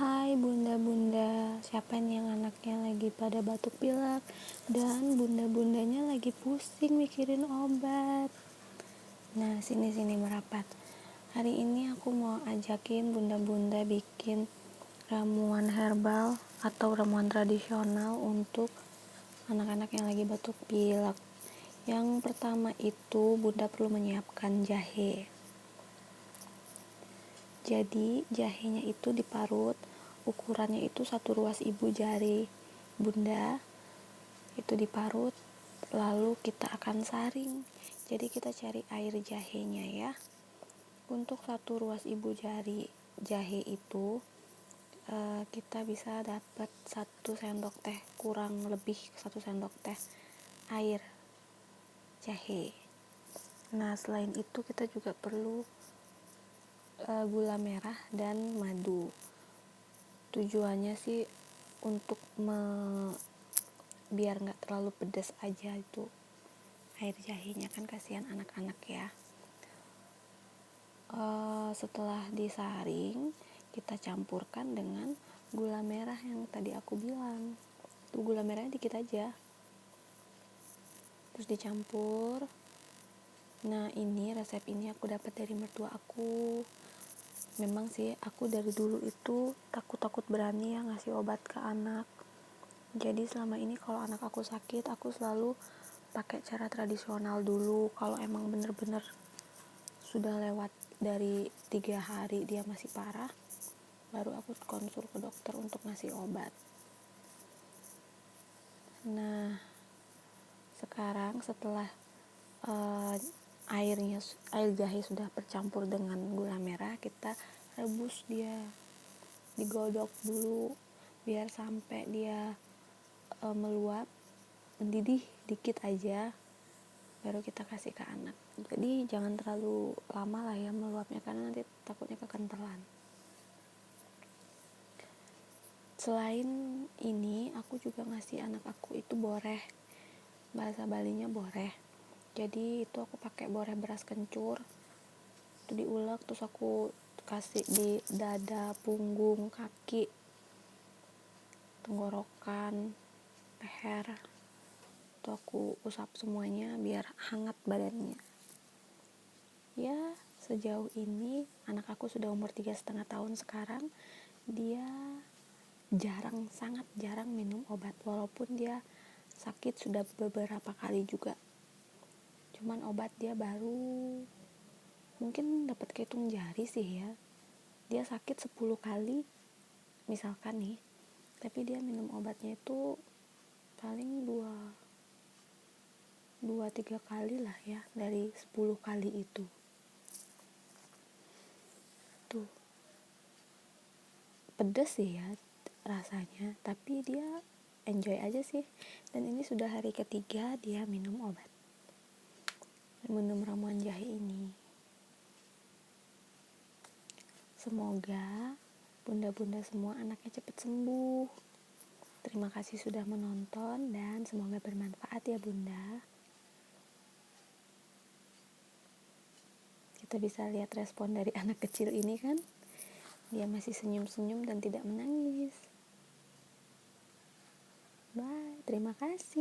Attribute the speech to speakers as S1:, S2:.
S1: Hai bunda-bunda, siapa nih yang anaknya lagi pada batuk pilek dan bunda-bundanya lagi pusing mikirin obat. Nah, sini merapat. Hari ini aku mau ajakin bunda-bunda bikin ramuan herbal atau ramuan tradisional untuk anak-anak yang lagi batuk pilek. Yang pertama itu bunda perlu menyiapkan jahe. Jadi jahenya itu diparut, ukurannya itu 1 ruas ibu jari bunda, itu diparut, lalu kita akan saring. Jadi kita cari air jahenya ya. Untuk 1 ruas ibu jari jahe itu kita bisa dapat 1 sendok teh, kurang lebih 1 sendok teh air jahe. Nah, selain itu kita juga perlu gula merah dan madu. Tujuannya sih untuk biar nggak terlalu pedas aja itu air jahenya, kan kasihan anak-anak ya. Setelah disaring kita campurkan dengan gula merah yang tadi aku bilang. Tuh, gula merahnya dikit aja, terus dicampur. Nah, ini resep ini aku dapat dari mertua aku. Memang sih aku dari dulu itu takut berani ya ngasih obat ke anak. Jadi selama ini kalau anak aku sakit, aku selalu pakai cara tradisional dulu. Kalau emang bener-bener sudah lewat dari 3 hari dia masih parah, baru aku konsul ke dokter untuk ngasih obat. Nah, sekarang setelah air jahe sudah bercampur dengan gula merah, kita rebus dia, digodok dulu biar sampai dia meluap, mendidih dikit aja, baru kita kasih ke anak. Jadi jangan terlalu lama lah ya meluapnya, karena nanti takutnya kekentelan. Selain ini aku juga ngasih anak aku itu boreh, bahasa Balinya boreh. Jadi itu aku pakai boreh beras kencur, itu diulek, terus aku kasih di dada, punggung, kaki, tenggorokan, leher. Itu aku usap semuanya biar hangat badannya. Ya, sejauh ini anak aku sudah umur 3,5 tahun sekarang. Dia sangat jarang minum obat, walaupun dia sakit sudah beberapa kali juga. Cuman obat dia baru mungkin dapat kehitung jari sih ya. Dia sakit 10 kali misalkan nih, tapi dia minum obatnya itu paling 2-3 kali lah ya dari 10 kali itu. Tuh, pedes sih ya rasanya, tapi dia enjoy aja sih. Dan ini sudah hari ketiga dia minum ramuan jahe ini. Semoga bunda-bunda semua anaknya cepat sembuh. Terima kasih sudah menonton dan semoga bermanfaat ya bunda. Kita bisa lihat respon dari anak kecil ini kan, dia masih senyum-senyum dan tidak menangis. Bye, terima kasih.